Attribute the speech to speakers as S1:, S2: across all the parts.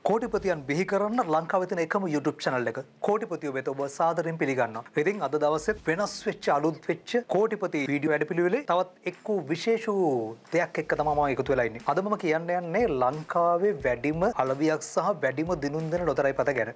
S1: කෝටිපතියන් බිහි කරන්න ලංකාවේ තියෙන එකම YouTube channel එක. කෝටිපතියෝ වෙත ඔබ සාදරයෙන් පිළිගන්නවා. ඉතින් අද දවසෙත් වෙනස් වෙච්ච අලුත් වෙච්ච කෝටිපති වීඩියෝ වැඩපිළිවෙලේ තවත් එක්ක විශේෂ දෙයක් එක්ක තමයි මම එකතු වෙලා ඉන්නේ. අද මම කියන්න යන්නේ ලංකාවේ වැඩිම අලවියක් සහ වැඩිම දිනුම් දෙන ලොතරැයි පත ගැන.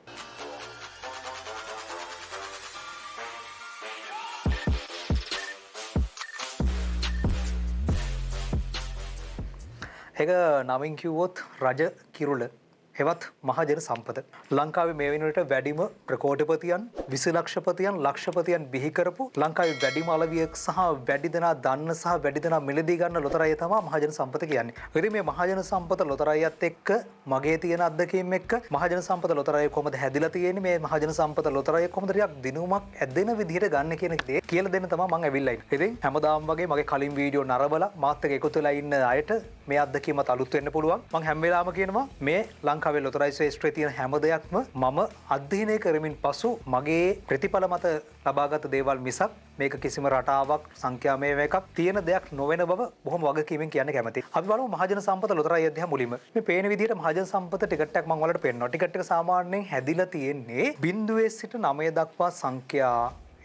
S1: ඒක නමින් කිව්වොත් රජ කිරුළ හෙවත් මහජන සම්පත. ලංකාවේ මේ වෙනුවට වැඩිම ප්‍රකෝටිපතියන්, විසිලක්ෂපතියන්, ලක්ෂපතියන් බිහි කරපු ලංකාවේ වැඩිම අලවියක් සහ වැඩි දෙනා දන්න සහ වැඩි දෙනා මිලදී ගන්න ලොතරැය තමයි මහජන සම්පත කියන්නේ. ඉතින් මේ මහජන සම්පත ලොතරැයත් එක්ක මගේ තියෙන අත්දැකීම් එක්ක මහජන සම්පත ලොතරැය කොහොමද හැදිලා තියෙන්නේ, මේ මහජන සම්පත ලොතරැය කොහොමද ටිකක් දිනුමක් ඇදෙන විදිහට ගන්න කියන දේ කියලා දෙන්න තමයි මම ඇවිල්ලා ඉන්නේ. ඉතින් හැමදාම වගේ මගේ කලින් වීඩියෝ නරබලා මාත් එක්ක එකතු වෙලා ඉන්න අයට මේ අත්දැකීමත් අලුත් වෙන්න පුළුවන්. මම හැම වෙලාවම කියනවා මේ ලංකාවේ ලොතරැයි ශ්‍රේෂ්ඨයේ තියෙන හැම දෙයක්ම මම අධ්‍යයනය කරමින් පසු මගේ ප්‍රතිඵල මත ලබාගත් දේවල් මිසක් මේක කිසිම රටාවක් සංඛ්‍යාමය එකක් තියෙන දෙයක් නොවන බව බොහොම වගකීමෙන් කියන්න කැමතියි. අපි බලමු මහජන සම්පත ලොතරැයි අධ්‍යය මුලින්ම. මේ පේන විදිහට මහජන සම්පත ටිකට් එකක් මම ඔයාලට පෙන්නනවා. ටිකට් එක සාමාන්‍යයෙන් හැදිලා තියෙන්නේ 0 සිට 9 දක්වා සංඛ්‍යා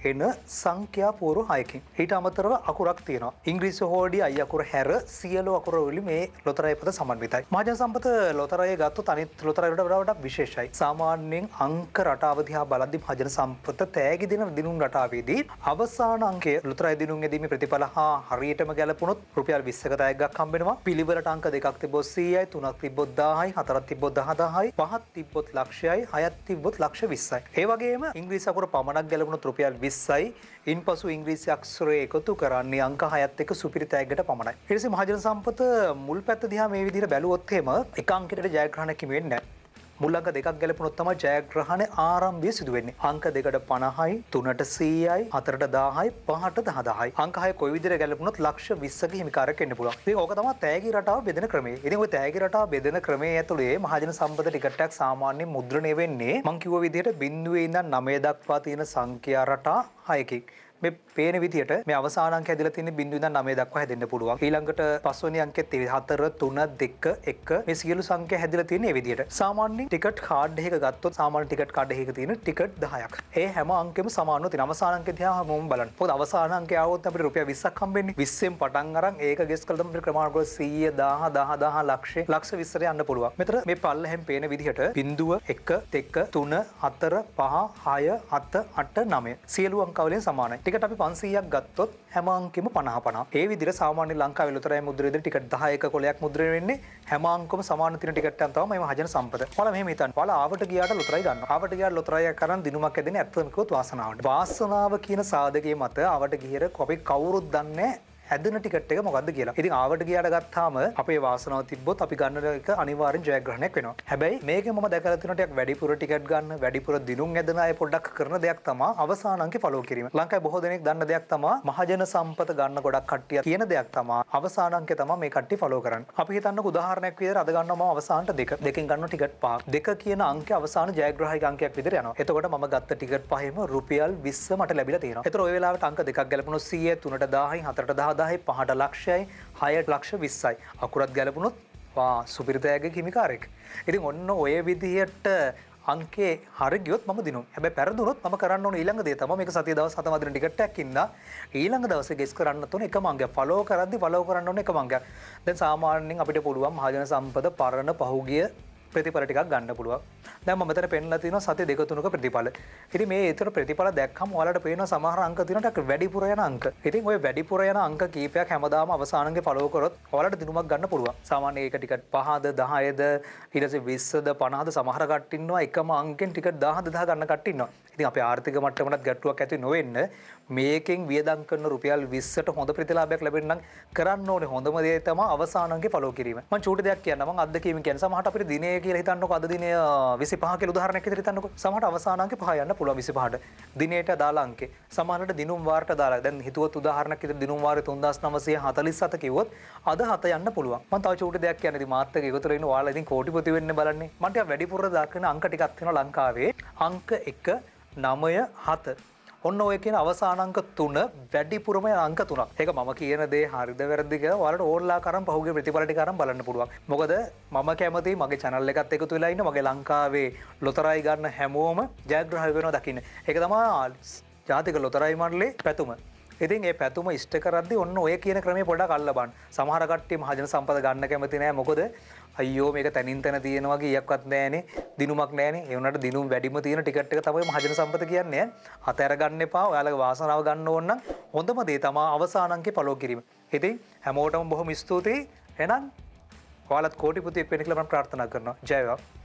S1: එන සංඛ්‍යා පූර්ව 6කින්. ඊට අමතරව අකුරක් තියෙනවා. ඉංග්‍රීසි හෝඩිය අය අකුර හැර සියලු අකුර වලින් මේ ලොතරැයි පත සමන්විතයි. මහජන සම්පත ලොතරැයි ගත්තොත් අනිත් ලොතරැයි වලට විශේෂයි. සාමාන්‍යයෙන් අංක රටාව දිහා බලද්දී මහජන සම්පත තෑගි දෙන දිනුම් රටාවේදී අවසාන අංකය ලොතරැයි දිනුම් එදීමේ ප්‍රතිඵල හා හරියටම ගැලපුණොත් රුපියල් 20ක තෑග්ගක් හම්බ වෙනවා. පිළිවෙලට අංක දෙකක් තිබ්බොත් 100යි, තුනක් තිබ්බොත් 1000යි, හතරක් තිබ්බොත් 10000යි, පහක් තිබ්බොත් ලක්ෂයයි, හයක් තිබ්බොත් ලක්ෂ 20යි. ඒ වගේම ඉංග්‍රීසි අකුර පමණක් ගැලපුණොත් රුපියල් 20යි. ඉන්පසු ඉංග්‍රීසි අක්ෂරය එකතු කරන්නේ අංක 6ත් එක්ක සුපිරි තෑග්ගට පමණයි. ඊට පස්සේ මහජන සම්පත මුල් පැත්ත දිහා මේ විදිහට බැලුවොත් එහෙම එක අංකයකට ජයග්‍රහණයක් හිමි වෙන්නේ නැහැ. මුල් අංක දෙකක් ගැලපුණොත් තමයි ජයග්‍රහණය ආරම්භය සිදු වෙන්නේ. අංක දෙකට 50යි, 3ට 100යි, 4ට 1000යි, 5ට 10000යි. අංක 6 කොයි විදිහට ගැලපුණොත් ලක්ෂ 20ක හිමිකාරයක් එන්න පුළුවන්. ඉතින් ඕක තමයි තෑගි රටාව බෙදෙන ක්‍රමය. ඉතින් ওই තෑගි රටාව බෙදෙන ක්‍රමයේ ඇතුලේ මහජන සම්පත ටිකට් එකක් සාමාන්‍යයෙන් මුද්‍රණය වෙන්නේ මම කිව්ව විදිහට 0 ඉඳන් 9 දක්වා තියෙන සංඛ්‍යා රටා 6කින්. මේ පේන විදිහට මේ අවසාන අංක හැදිලා තියෙන්නේ 0 ඉඳන් 9 දක්වා හැදෙන්න පුළුවන්. ඊළඟට පස්වෙනි අංකෙත් 4 3 2 1 මේ සියලු සංඛ්‍යා හැදිලා තියෙන්නේ මේ විදිහට. සාමාන්‍යයෙන් ටිකට් කාඩ් එකක ගත්තොත් සාමාන්‍ය ටිකට් කාඩ් එකක තියෙන ටිකට් 10ක්. ඒ හැම අංකෙම සමානව තියෙන අවසාන අංකය දිහා මොම් බලන්න. මොකද අවසාන අංකය ආවොත් අපිට රුපියල් 20ක් හම්බෙන්නේ. 20න් පටන් අරන් ඒක ගෙස් කළා තමයි ක්‍රමානුකූලව 100 1000 ලක්ෂ 20ට යන්න පුළුවන්. මෙතන මේ පල්ලෙහෙන් පේන විදිහට 0 1 2 3 4 5 6 7 8 9 සියලු අංක වලින් සමානයි. ටිකට් අපි 500ක් ගත්තොත් හැම අංකෙම 50 50. ඒ විදිහට සාමාන්‍ය ලංකාවේ ලොතරැයි මුද්‍රණයේදී ටිකට් 10ක කොලයක් මුද්‍රණය වෙන්නේ හැම අංකම සමාන තියෙන ටිකට් එකක් තමයි මේ මහජන සම්පත. ඔයාලා මෙහෙම හිතන්න. ඔයාලා ආවට ගියාට ලොතරැයි ගන්නවා. ආවට ගියාට ලොතරැයි කරන් දිනුමක් ඇදෙන්නේ ඇත්තම කිව්වොත් වාසනාවට. වාසනාව කියන සාධකයේ මත ආවට ගියර අපි කවුරුත් දන්නේ ඇදෙන ටිකට් එක මොකද්ද කියලා. ඉතින් ආවට ගියාට ගත්තාම අපේ වාසනාව තිබ්බොත් අපි ගන්න එක අනිවාර්යෙන් ජයග්‍රහණයක් වෙනවා. හැබැයි මේකේ මම දැකලා තියෙන ටිකක් වැඩිපුර ටිකට් ගන්න, වැඩිපුර දිනුම් ඇදෙන අය පොඩ්ඩක් කරන දෙයක් තමයි අවසාන අංකේ ෆලෝ කිරීම. ලංකාවේ බොහෝ දෙනෙක් දන්න දෙයක් තමයි මහජන සම්පත ගන්න ගොඩක් කට්ටිය කියන දෙයක් තමයි අවසාන අංකේ තමයි මේ කට්ටිය ෆලෝ කරන්නේ. අපි හිතන්නකෝ උදාහරණයක් විදිහට අද ගන්නවා මම අවසානට 2. දෙකෙන් ගන්න ටිකට් 5. 2 කියන අංකය අවසාන ජයග්‍රාහක අංකයක් විදිහට යනවා. එතකොට මම ගත්ත ටිකට් 5ෙම රුපියල් 20 මට ලැබිලා තියෙනවා. ඒතර ওই වෙලාවට අංක දෙකක් ගැලපුණොත් 100, 3ට 1000යි, 4ට 10000යි, 5ට ලක්ෂයයි, 6ට ලක්ෂ 20යි. අකුරත් ගැලපුණොත් වා සුපිරි තෑග්ග හිමිකාරයෙක්. ඉතින් ඔන්න ඔය විදිහට අංකේ හරි ගියොත් මම දිනුම්. හැබැයි පෙරදුනොත් මම කරන්න ඕන ඊළඟ දේ තමයි මේක සතිය දවස් 7 වදින ටිකට් එකක් ඉඳලා ඊළඟ දවසේ ගෙස් කරන්න තෝන එකම අංගයක්. ෆලෝ කරද්දි ෆලෝ කරන්න ඕන එකම අංගයක්. දැන් සාමාන්‍යයෙන් අපිට පුළුවන් මහජන සම්පත පරණ පහුගිය ප්‍රතිඵල ටිකක් ගන්න පුළුවන්. දැන් මම මෙතන පෙන්නලා තියෙනවා සති දෙක තුනක ප්‍රතිඵල. ඉතින් මේ ඊතර ප්‍රතිඵල දැක්කම ඔයාලට පේනවා සමහර අංක තියෙනවා වැඩිපුර යන අංක. ඉතින් ওই වැඩිපුර යන අංක කීපයක් හැමදාම අවසානයේ ෆලෝ කරොත් ඔයාලට දිනුමක් ගන්න පුළුවන්. සාමාන්‍ය ඒක ටිකට් 5ද 10ද ඊට පස්සේ 20ද 50ද සමහර කට්ටිය ඉන්නවා එකම අංකෙන් ටිකට් 1000 2000 ගන්න කට්ටිය ඉන්නවා. ඉතින් අපේ ආර්ථික මට්ටමකට ගැටලුවක් ඇති නොවෙන්න මේකෙන් වියදම් කරන රුපියල් 20ට හොඳ ප්‍රතිලාභයක් ලැබෙන්න නම් කරන්න ඕනේ හොඳම දේ තමයි අවසාන අංකේ ෆලෝ කිරීම. මම චූටි දෙයක් කියන්නම්. මම අත්දැකීම කියන්නේ සමහරට අපිට දිනය කියලා හිතන්නකො අද දිනය 25 කියලා උදාහරණයක් විදිහට හිතන්නකො. සමහරට අවසාන අංකේ 5 යන්න පුළුවන් 25ට. දිනයට දාලා අංකේ. සමහරට දිනුම් වාරට දාලා. දැන් හිතුවත් උදාහරණයක් විදිහට දිනුම් වාරේ 3947 කිව්වොත් අද 7 යන්න පුළුවන්. මම තව චූටි දෙයක් කියන්නේ. ඉතින් මාත් එක්ක එකතු වෙලා ඉන්න ඔයාලා ඉතින් කෝටිපති වෙන්න බලන්නේ. මම ටික වැඩිපුර දාගෙන අංක ටිකක් තියෙනවා ලංකාවේ. අංක 1 9 7 ඔන්න ඔය කියන අවසාන අංක 3 වැඩිපුරම අංක 3ක්. ඒක මම කියන දේ හරිද වැරදිද කියලා ඔයාලට ඕල්ලා කරන් පහුගිය ප්‍රතිඵල ටික අරන් බලන්න පුළුවන්. මොකද මම කැමතියි මගේ channel එකත් එකතු වෙලා ඉන්න මගේ ලංකාවේ ලොතරැයි ගන්න හැමෝම ජයග්‍රාහක වෙනවා දකින්න. ඒක තමයි ජාතික ලොතරැයි මණ්ඩලයේ පැතුම. ඉතින් ඒ පැතුම ඉෂ්ට කරද්දී ඔන්න ඔය කියන ක්‍රමයේ පොඩ්ඩක් අල්ලබන්න. සමහර කට්ටිය මහජන සම්පත ගන්න කැමති නෑ. මොකද අයියෝ මේක තනින් තන තියෙනවා කීයක්වත් නෑනේ. දිනුමක් නෑනේ. ඒ වුණාට දිනුම් වැඩිම තියෙන ටිකට් එක තමයි මහජන සම්පත කියන්නේ. අතහැර ගන්න එපා. ඔයාලගේ වාසනාව ගන්න ඕන නම් හොඳම දේ තමයි අවසාන අංකේ පළෝ කිරීම. ඉතින් හැමෝටම බොහොම ස්තුතියි. එහෙනම් ඔයාලත් කෝටිපතියෙක් වෙන්න කියලා මම ප්‍රාර්ථනා කරනවා. ජය වේවා.